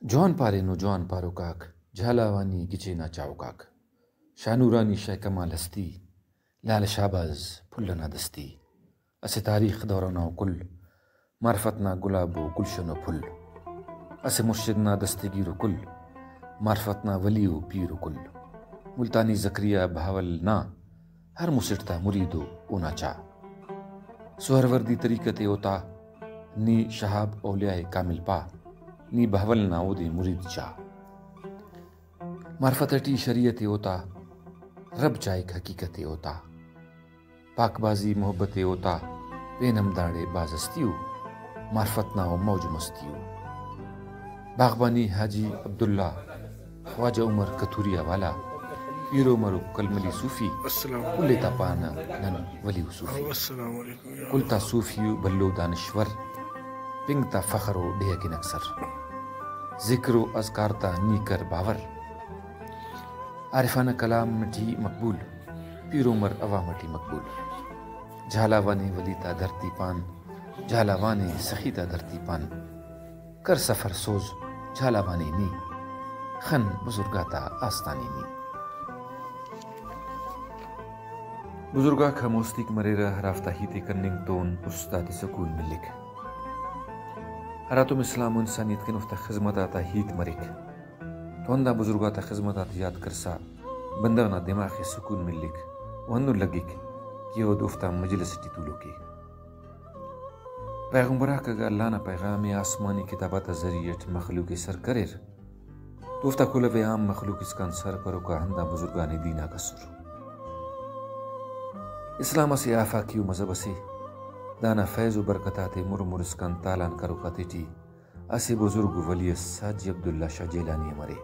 جوان پارے نو جوان پارو کاک جھالاوانی گچے نا چاو کاک شانورانی شہ کمال ہستی لال شاباز پھلنا دستی اسے تاریخ دورانو کل معرفتنا گلابو گلشنو پھل اسے مرشدنا دستگیرو کل معرفتنا ولیو پیرو کل ملتانی زکریہ بھاول نا ہر مسٹتا مریدو اونا چا سہر وردی طریقت اوتا نی شہاب اولیاء کامل پا نی بہول نا او دے مرید چا معرفت ٹی شریعت اوتا رب چائک حقیقت اوتا پاک بازی محبت اوتا پینم داڑے بازستیو معرفت نا موج مستیو باغبانی حاجی عبداللہ خواجہ عمر کتوریا والا پیرو مرو کلملی صوفی کلیتا پانا نن ولیو صوفی کلتا صوفیو بلو دانشور پنگتا فخرو ڈیکن اکثر ذکرو اذکارتا نیکر باور عارفانہ کلام مٹی مقبول پیرو مر عوامٹی مقبول جھالاوانے ولیتا دھرتی پان جھالاوانے سخیتا دھرتی پان کر سفر سوز جھالاوانے نی خن بزرگاتا آستانی نی بزرگا خموستیک مریرہ ہرافتہ ہیتے کننگ تون استاد سکون ملک ہراتم اسلام انسانیت کے نفتہ خدمت آتا ہیت مرک توندا بزرگاتا خدمت آتا یاد کرسا بندغنا دماغ سکون ملک وہنو لگک کہ وہ دوفتہ مجلس ٹی طولو کے پیغمبرہ کگا اللہ نا پیغام آسمانی کتابات ذریعت مخلوق سر کرر دوفتہ کلو عام مخلوق اس کان سر کرو کا ہندہ بزرگانی دینا کا سر اسلام سے آفاقیو مذہب سے دانا فیض و برکتات مرمر اسکان تالان کرو کتیٹی اسے بزرگ ولیس حاجی عبداللہ شاہ جیلانی مرے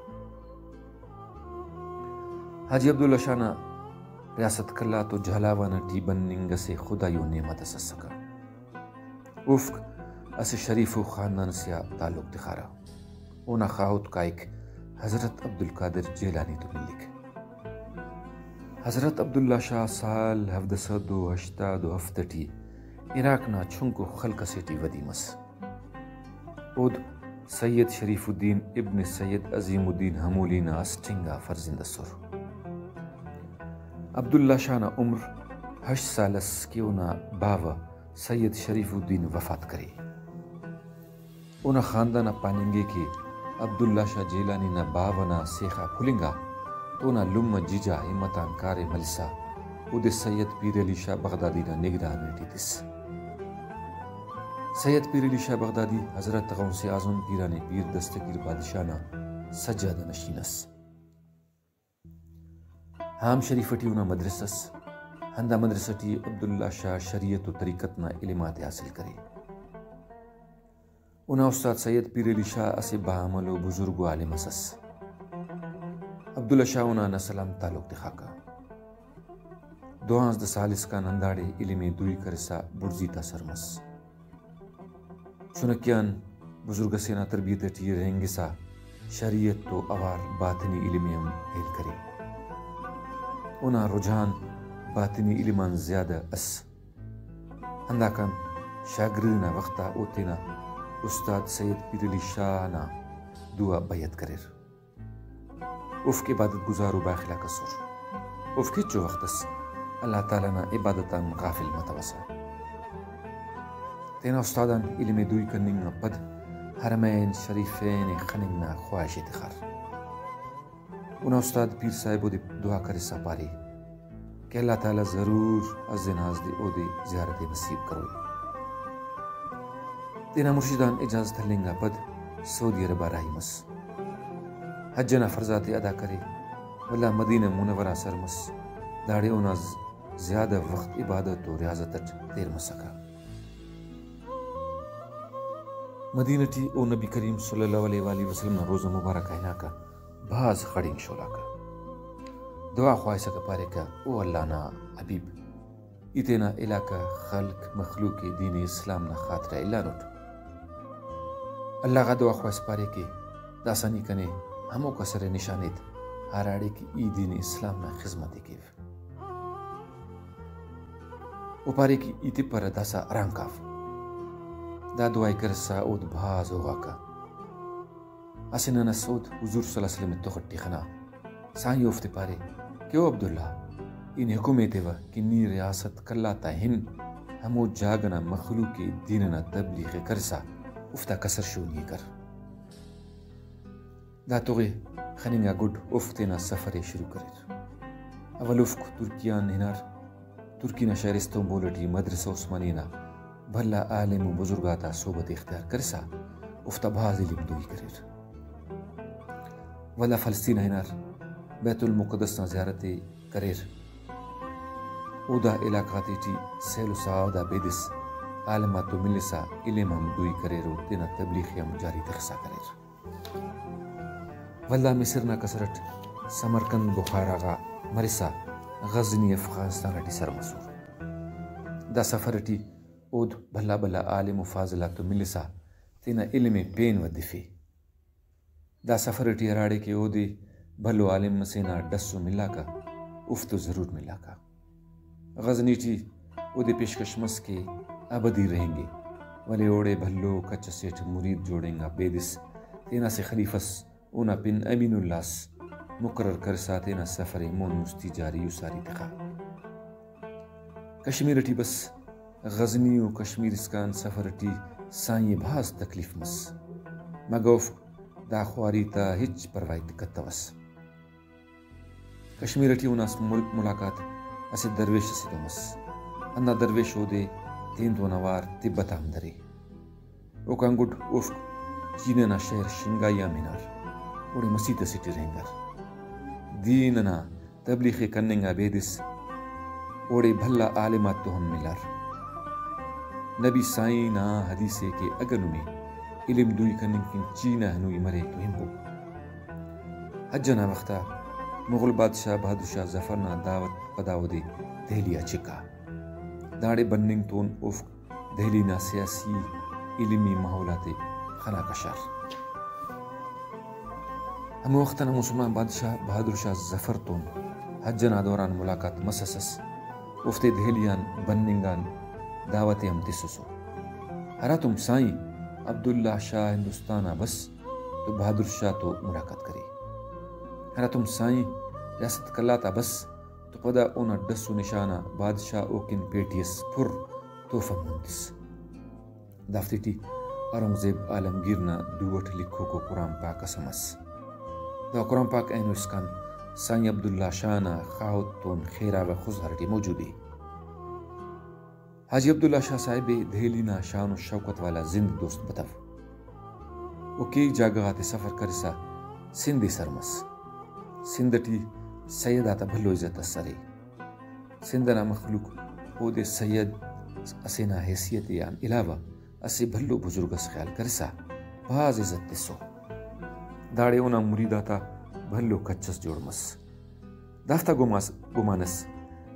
حاجی عبداللہ شاہ نا ریاست کلا تو جھالاوانا ٹی بننگ سے خدایو نعمت سسکا افق اسے شریف و خاندان سے تعلق دکھارا اونا خاوت کا ایک حضرت عبدالقادر جیلانی تو ملک حضرت عبداللہ شاہ سال 1787 عراق نا چھنکو خلق سیٹی ودیمس اود سید شریف الدین ابن سید عظیم الدین حمولی نا اسٹنگا فرزند سر عبداللہ شاہ نا عمر 8 سالس کیونا باوا سید شریف الدین وفات کرے اونا خاندانا پاننگے کے عبداللہ شاہ جیلانی نا باوا نا سیخا پھلنگا تونا لم جیجا امتان کار ملسا او دے سید پیر علی شاہ بغدادی نا نگران ریٹیتس سید پیر علی شاہ بغدادی حضرت غوث اعظم پیرانے پیر دستگیر بادشاہ نا سجادہ نشینس ہام شریفٹی اونا مدرسس ہندہ مدرسٹی عبداللہ شاہ شریعت و طریقت نا علمات حاصل کرے اونا استاد سید پیر علی شاہ اسے باعمل و بزرگ و عالم اسس عبداللہ شاہ اونا نسلام تعلق دکھاکا 12 سالس کا ننداڑے علم دوئی کرسا برزیتا سرمس چنکیان بزرگ سینا تربیت ٹی رہنگسا شریعت تو اوار باطنی علمیم ہیل کرے اونا رجحان باطنی علمان زیادہ اس ہنداکان شاگردنا وقتا اوتینا استاد سید پیر علی شاہ نا دعا بیعت کرر افق عبادت گزارو باخلا کسر افق چو وقتس اللہ تعالیٰ نا عبادتان غافل متوسا تینا استادان علم دوئی کننگ پد حرمین شریفین خننگ نا خواہش اتخار اونا استاد پیر صاحب دے دعا کرسا پارے کہ اللہ تعالیٰ ضرور از ناز دے او دے زیارت نصیب کروئی تینا مرشدان اجازت لنگا پد سعودی عرب راہیمس حجنا فرضات ادا کرے ولا مدینہ منورہ سرمس داڑے اونا زیادہ وقت عبادت و ریاضت دیر مسکا مدینہ ٹی او نبی کریم صلی اللہ علیہ وآلہ وسلم روز مبارک اینا کا بھاز خڑنگ شولا کا دعا خواہ سکا پارے کا او اللہ نا حبیب اتنا علاقہ خلق مخلوق دین اسلام نا خاطرہ اللہ نوٹ اللہ کا دعا خواہ پارے کے داسانی کنے ہمو کسر نشانیت ہراڑے کی ای دین اسلام نا خدمت کیف اوپارے کی ایتی پر داسا ارانکاف دا دعائی کرسا اود بھاز ہوگا کا اسنن سعود حضور صلی اللہ علیہ وسلم تخٹی خنا سائیں افت پارے کیو عبداللہ ان حکومت و کنی ریاست کلاتا ہن ہمو جاگنا مخلوق دیننا تبلیغ کرسا افتا کسر شونی کر دا توغی خننگا گڈ افتنا سفر شروع کریر اول افق ترکیان ہنار ترکینا شہر استنبولٹی مدرسہ عثمانینا بھلا عالم و بزرگاتا صحبت اختیار کرسا افتا بھاز علم دوئی کریر ولا فلسطین ہنار بیت المقدس نا زیارت کریر اودا علاقاتی ٹی سیل و سعادہ بیدس عالمات و ملسا علم ہم دوئی کریرو تینا تبلیغی ہم جاری تخصا کریر ولا مصر نا کسرٹ Samarkand Bukhara غا مرسا Ghazni Afghanistan T sir مسور دا سفر ٹی اود بھلا بھلا عالم و فاضلات و ملسا تینا علم پین و دفی دا سفر ٹی اراڑے کے اودی بھلو عالم مسینا ڈسو ملا کا افتو ضرور ملا کا غزنی ٹی اودے پیشکش مس کے ابدی رہیں گے ولے اوڑے بھلو کچ سیٹھ مرید جوڑیں گا بیدس تینا سے خلیفس اونا پن امین اللہ مقرر کرسا تینا سفر مون مستی جاری اساری تخا کشمیر ٹی بس غزنی و کشمیر اسکان سفر ٹی سائیں بھاز تکلیف مس مگوف دا خواری تا ہچ پروائی دکتوس کشمیر ٹی اناس ملاقات اسے درویش سے دومس انا درویش ہو دے تین دو نوار تبت آمدری اوکانگوڈ افق چیننا شہر شنگایا مینار اوڑی مسیح سٹی رہنگر دیننا تبلیغ کننگا بیدس اوڑے بھلا عالمات تو ہم ملار نبی سائیں نا حدیثے کے اگنو میں علم دوئی کننگ کن چینا ہنوی مرے تو ہم بو حجنا وقتا مغل بادشاہ بہادر شاہ ظفر نا دعوت پداو دے دہلیا چکا داڑے بننگ تون افق دہلی نا سیاسی علمی ماحولات خنا کشار ہم وقتنا مسلمان بادشاہ بہادر شاہ ظفر تون حجنا دوران ملاقات مسسس افتے دہلیان بننگان دعوت ہم تسسو ہرا تم سائیں عبداللہ شاہ ہندوستانہ بس تو بہادر شاہ تو ملاقات کری ہرا تم سائیں ریاست کلاتا بس تو پدا اونا ڈسو نشانہ بادشاہ اوکن پیٹیس پھر توفہ مندس دافتی ٹی اورنگزیب عالمگیر نا دوٹ لکھو کو قرآن پاک سمس دا قرآن پاک اینو اسکان سائیں عبداللہ شاہ نا خاوت تون خیرہ و خزہر ٹی موجودی حاجی عبداللہ شاہ صاحب دہلی نا شان و شوکت والا زند دوست بتاو او کی جاگہات سفر کرسا سندی سرمس سندھ ٹی سید آتا بھلو عزت سرے سندنا مخلوق او دے سید اسینا حیثیت یان علاوہ اسے بھلو بزرگس خیال کرسا باز عزت تسو داڑے اونا مرید آتا بھلو کچس جوڑ مس دافتا گمانس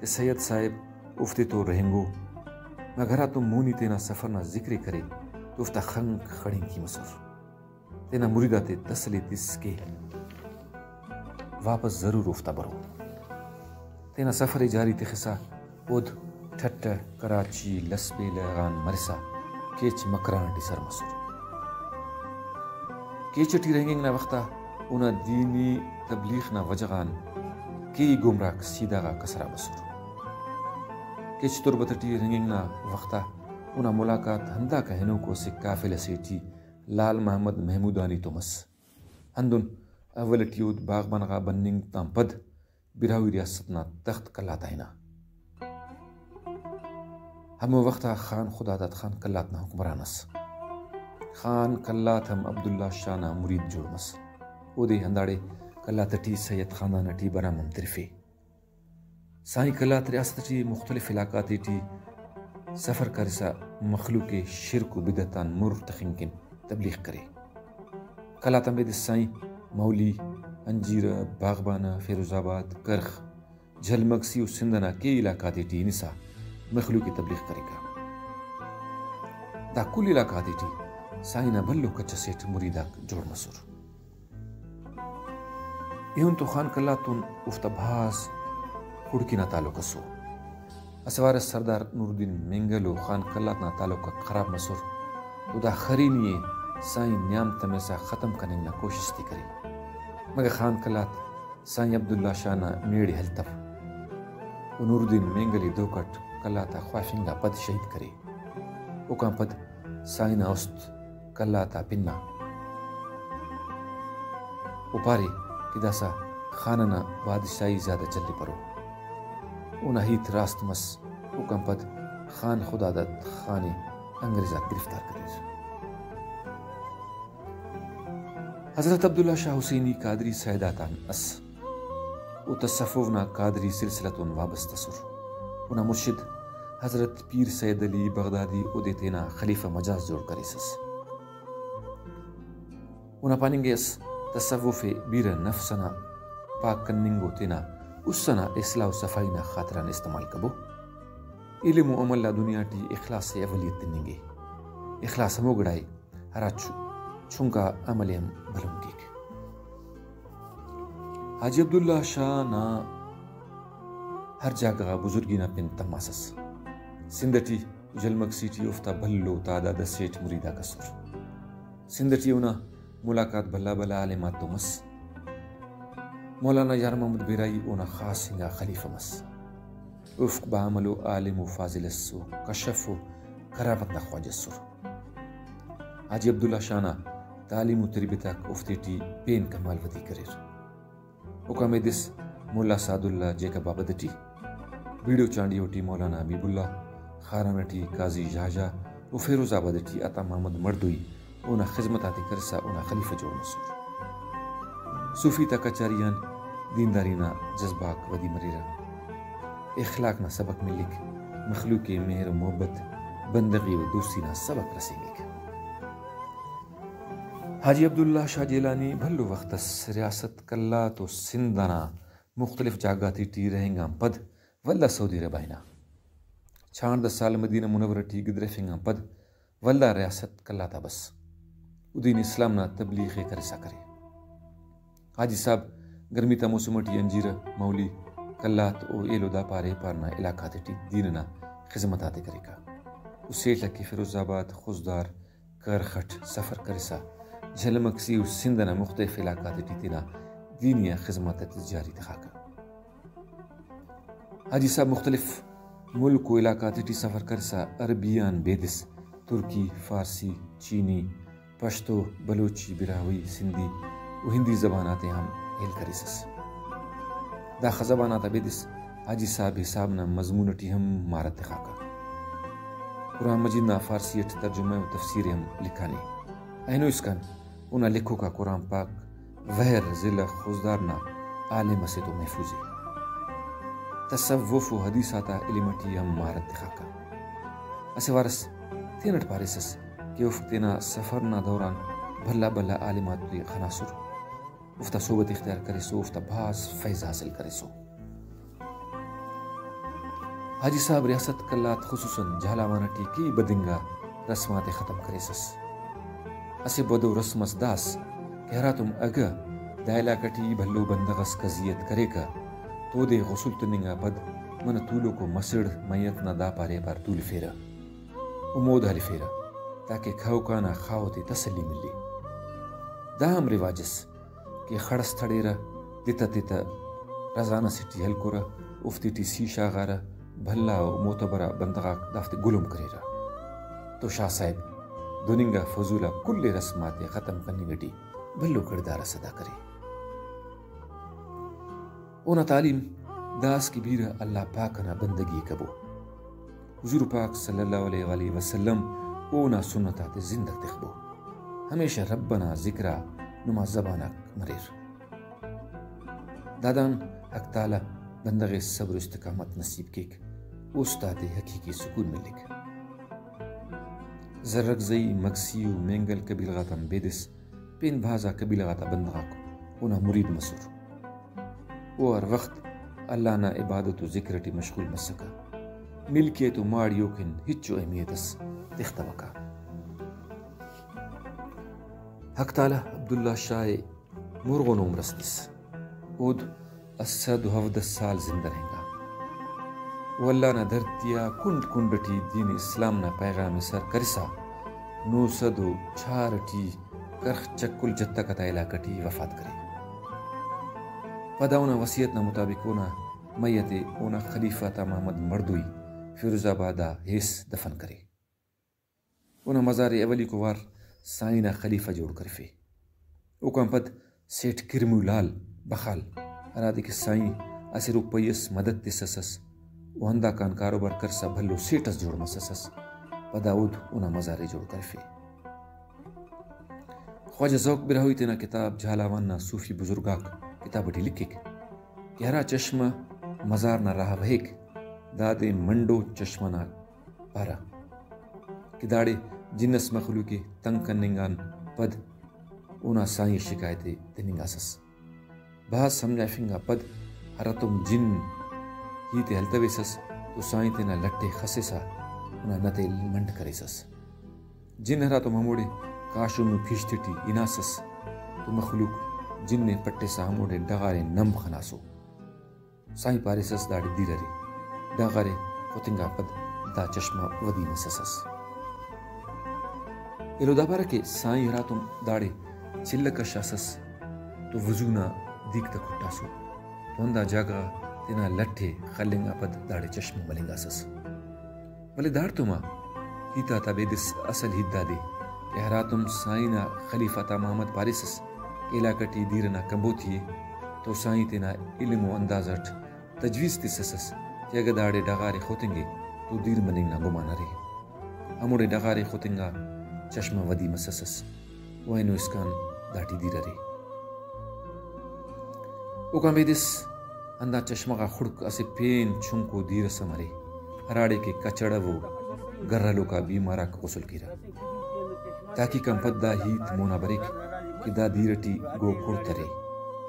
کہ سید صاحب افتے تو رہنگو مگرہ تم مونی تینا سفرنا ذکر کرے تو افتا خنک خڑیں کی مصر تینا مریدہ تے تسلی تس کے واپس ضرور افتا برو تینا سفر جاری تخصا اود ٹھٹ Karachi لسبے لغان مرسا catch Makran T sir مصر کیچ ٹی رنگنگ نا وقتا اونا دینی تبلیغ نا وجغان کی گمراک سیدھا گا کسرا مصر کیچ تربتٹی رنگنگ نا وقتا اونا ملاقات ہندا کہنو کو سے کافل سیٹی لال محمد محمودانی تومس ہندن اولٹیود باغبان غا بننگ تام پد براوی ریاستنا تخت کلاتا ہینا ہمو وقتا خان خدادت خان کلاتنا حکمرانس خان کلات ہم عبداللہ شاہ نا مرید جوڑمس او دے ہنداڑے کلاتٹی سید خاندان ٹی بنا منطرفی سائیں کلات ریاست ٹی مختلف علاقاتی ٹی سفر کرسا مخلوق شرک و بدتان مرتخنکن تبلیغ کرے کلاتا بید سائیں مولی انجیر باغبانہ فیروز آباد کرخ جھلمگسی و سندنا کے علاقاتی ٹی نسا مخلوق تبلیغ کرے گا دا کل علاقاتی ٹی سائنہ بھلو کچھ سیٹ مریدہ جوڑ مسور ایہن تو خان کلاتون افتا بھاز کھڑکی نا تعلق سو اسوار سردار نور الدین منگل و خان کلات نا تعلق خراب مسور تو دا خرینی سائیں نیام تمیسا ختم کرنے نہ کوشش تھی کری مگر خان کلات سائیں عبداللہ شاہ نا میڑی ہلتف و نور الدین مینگلی دوکٹ کلاتا خوافنگا پد شہید کرے اوکان پد سائیں نا است کلاتا پننا اوپاری کداسا خاننا بادشاہی زیادہ چلی پرو اونا ہیت راست مس اوکان پد خان خدادت خانی انگریزا گرفتار کرے حضرت عبداللہ شاہ حسینی قادری سیداتان اس او تصفونا قادری سلسلتون وابستہ سر اونا مرشد حضرت پیر سید علی بغدادی او دیتینا خلیفہ مجاز جوڑ کریسس اونا پاننگے اس تصوف بیر نفسنا پاک کننگو تینا اسنا اصلاح و صفائینا خاطران استعمال کبو علم و عمل دنیا ٹی اخلاص سے اولیت تننگے اخلاص ہمو گڑائی ہرا چھنکا عملیم بھلم کیک حاجی عبداللہ شاہ نا ہر جاگہ بزرگینا پن تماسس سندٹی جلمک سیٹی افتا بھلو تعداد سیٹ مریدہ کسر سندٹی اونا ملاقات بھلا بھلا عالمات تو مس مولانا یار محمد بیرائی اونا خاص ہنگا خلیفہ مس افق بعمل و عالم و فاضل السو کشف و کرامت نخواج السر حاجی عبداللہ شانا تعلیم و تربیتاک افتیٹی پین کمال ودی کریر حکام دس مولا سعد اللہ جیکا بابدٹی بیڑو چانڈیوٹی مولانا حبیب اللہ خارانٹی قاضی جہاجہ و فیروز آبادٹی عطا محمد مردوئی اونا خدمت آتی کرسا اونا خلیفہ جوڑ مسور صوفی تا کچاریان دیندارینا جذباک ودی مریرا اخلاق نا سبق ملک مخلوق مہر و محبت بندگی و دوستی نا سبق رسیں گے حاجی عبداللہ شاہ جیلانی بھلو وقت ریاست کلات و سندنا مختلف جاگاتی ٹی رہیں گا پد واللہ سعودی عربائنا 6 سال مدینہ منورٹی گدرفنگا پد واللہ ریاست کلاتا بس ادین اسلام نا تبلیغ کرسا کرے حاجی صاحب گرمی تا موسمٹی انجیر مولی کلات او ایلو دا پارے پارنا علاقہ تی دیننا خدمت آتے کرے گا اسے لکی فیروز آباد خوزدار کرخٹ سفر کرسا جھلمکسی و سندنا مختلف علاقہ تی تینا دینیا خدمت جاری دکھاکا حاجی صاحب مختلف ملک و علاقہ تی سفر کرسا عربیان بیدس ترکی فارسی چینی پشتو بلوچی براوی سندھی و ہندی زبانات ہم ہیل کریسس دا خزبانات بیدس حاجی صاحب حساب نا مضمونٹی ہم مارت دکھاکا قرآن مجید نا فارسیت ترجمہ و تفسیر ہم لکھانے اینو اسکن اونا لکھو کا قرآن پاک وہر ضلع خوزدار نا عالم سے تو محفوظ ہے تصوف و حدیثاتا علمٹی ہم مارت دکھاکا اسے وارس تینٹ پاریسس کہ افقتنا سفرنا دوران بھلا بھلا عالمات بھی خناصر افتا صحبت اختیار کرے سو افتا بھاس فیض حاصل کرے سو حاجی صاحب ریاست کلات خصوصاً جھالاوانٹی کی بدنگا رسمات ختم کرے سس اسے بدو رسمس داس کہ ہرا تم اگا دائلہ کٹی بھلو بندغس قضیت کرے کا تو دے غسل تنگا پد من طولو کو مسڑ میت نہ دا پارے بار طول فیرا امود حل فیرا تاکہ کھاؤ کانا خاوتی تسلی ملی دا ہم رواجس کہ خڑس تھڑیرا دیتا دیتا رزانہ سٹی حل کورا افتی ٹی سیشا غارا بھلا و معتبرہ بندغا دافت گلوم کریرا تو شاہ صاحب دوننگا فضولہ کل رسمات ختم کرنی گٹی بھلو کردارہ صدا کرے اونا تعلیم داس کی بیر اللہ پاکنا بندگی کبو حضور پاک صلی اللہ علیہ وآلہ وسلم اونا سنتات زندگ دخبو ہمیشہ ربنا ذکرہ نما زبانہ مریر دادان حق تعالی بندغ صبر استقامت نصیب کیک استاد حقیقی سکون ملک زرق زئی مکسیو مینگل قبیل غاتم بیدس پین بھازا قبیل غاتا بندغا کو اونا مرید مسور او ہر وقت اللہ نا عبادت و ذکرٹی مشغول مسکا ملکے تو ماڑیو کن ہچو اہمیتس تختبکا حق تعالی عبداللہ شاہ مرغون عمرستس اود 117 سال زندہ رہیں گا واللہ نا دھرتیا کنڈ کنڈٹی دین اسلام نا پیغام سر کرسا 904 کرخ چکل جتہ کتا علاقہ وفات کرے پدا اونا وصیت نا مطابق اونا میت اونا خلیفہ تا محمد مردوی فیروز آبادا ہیس دفن کرے اونا مزار اولی کو وار سائنہ خلیفہ جوڑ کرفے اوکان پد سیٹھ کرمو لال بخال ارادے کہ سائن اسے روپیس مدد تسسس وہندہ کان کاروبار کرسا بھلو سیٹس جوڑ مسسس پدا اود اونا مزارے جوڑ کرفے خواجہ ذوق براہوی تینا کتاب جھالاوان صوفی بزرگاک کتاب اٹھی لکھک کہ ہرا چشمہ مزار نہ رہا وہیک دادے منڈو چشمہ نہ پارا کہ داڑے جنس مخلوقی تنگ کننگان پد اونا سائیں شکایتے تننگاسس بہت سمجھا فنگا پد ہرا تم جن ہی تے ہلتویسس تو سائیں تینا لٹے خسسا اونا نتے منڈ کریسس جن ہرا تم ہموڑے کاشو میں پھیشتٹی اناسس تو مخلوق جن نے پٹے سا ہموڑے ڈغارے نم خناسو سائیں پاریسس داڑی دیرارے ڈغارے خطنگا پد دا چشمہ ودی مسسس ایلو دا بارا کہ سائیں راتم داڑے چلکا شاسس تو وضونا دیکھتا کھٹاسو تو اندہ جاگا تینا لٹھے خلنگا پد داڑے چشمہ ملنگاسس بلے دار تو ماں ہیتا تا بیدس اصل ہیتا دے کہ ہراتم سائنہ خلیفہ تا محمد پاریسس علاقہ دیرنا کمبو تھیے تو سائیں تینا علم و اندازٹ تجویز تسسس کہ اگر داڑے ڈغارے خوتنگے تو دیر مننگنا گمانا رہے ہموڑے ڈغارے خوتنگا چشمہ ودی مسسس وینو اسکان داٹی دیر رہے اوکان بیدس اندہ چشمہ کا خڑک اسے پین چھنکو دیر سمرے ہراڑے کے کچڑا وہ گرہلو کا بیمارا کا غسل کیرا تاکہ کم پد دا ہیت مونا بریک کہ دا دیرٹی گو کھڑترے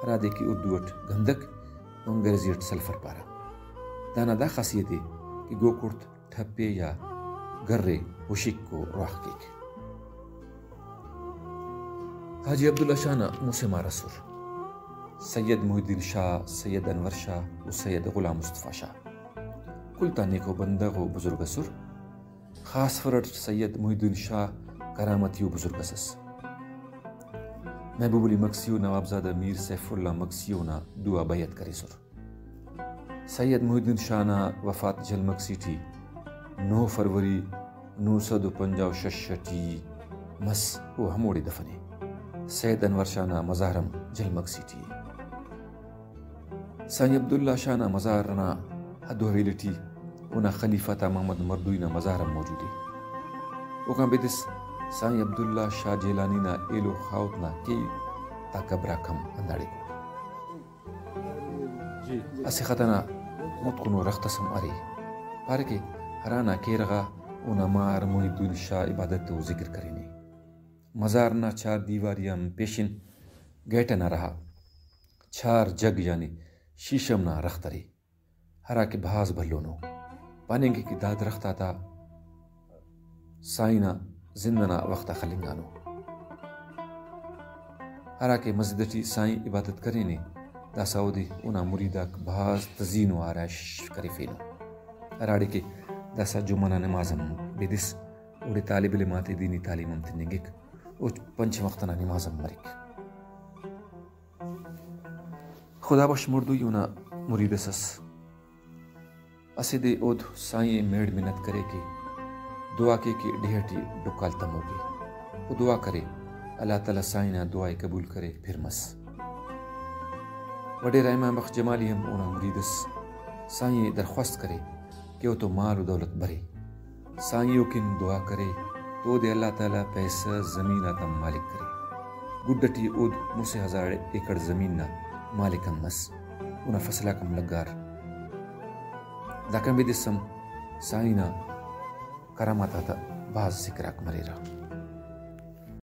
ہرادے کی اردوٹ گندک انگریزیٹ سلفر پارا دانا دا خاصیت ہے کہ گو کھڑت ٹھپے یا گرے ہوشک کو راہ کیک حاجی عبداللہ شاہ نا موسیما رسول سید محی الدین شاہ سید انور شاہ و سید غلام مصطفیٰ شاہ کلتا نیکو بندغ و بزرگ سر خاص فرد سید محی الدین شاہ کرامتی و بزرگ سس محبوب علی مکسیو نوابزادہ میر سیف اللہ مکسیو نا دعا بیعت کری سر سید محی الدین شاہ نا وفات جل مکسی تھی 9 فروری 956 مس و ہموڑی دفنے سید انور شاہ نا مزارم جل مکسی تھی سائیں عبداللہ شاہ نا مزارنا حدو حویلٹی اونا خلیفہ تا محمد مردوی نا مزارم موجودی اوکان بیدس سائیں عبداللہ شاہ جیلانی نا ایلو خاوت نا کی تا قبرہ کم انداڑے کو اسی خطنا متکنو رختسم آری پارکے ہرانا کیرغا اونا مار محی الدین شاہ عبادت و ذکر کرینے مزارنا 4 دیواریم پیشن گیٹا نہ رہا 4 جگ یعنی شیشم نہ رختری ہرا کے بھاز بھلونو پاننگے کی داد رختا تا سائنہ زندنا وقتا خلنگانو ہرا کے مزدٹی سائیں عبادت کرینے دا سعودی اونا مریداک بھاز تزین و آرائش کریفینو ہراڑے کے دا سا جمعنا نمازم بیدس اوڑے طالب علمات دینی تعلیمم تنگک او 5 وقتنا نمازم مرک خدا بش مردوی اونا مریدسس اسے دے اود سائیں میڑ منت کرے کہ دعا کے ڈیہٹی ڈکال تمو گے وہ دعا کرے اللہ تعالیٰ سائنہ دعائے قبول کرے پھر مس وڈے رحمہ بخش جمالی ہم اونا مریدس سائیں درخواست کرے کہ وہ تو مال و دولت بھرے سائیوں کن دعا کرے تو دے اللہ تعالیٰ پیسہ زمین آتا مالک کرے گڈٹی اود مسے 1000 ایکڑ زمین نا مالکم مس اونا فصلہ کم لگار داکم بیدسم سائنہ کرامات آتا باز ذکراک مرے رہا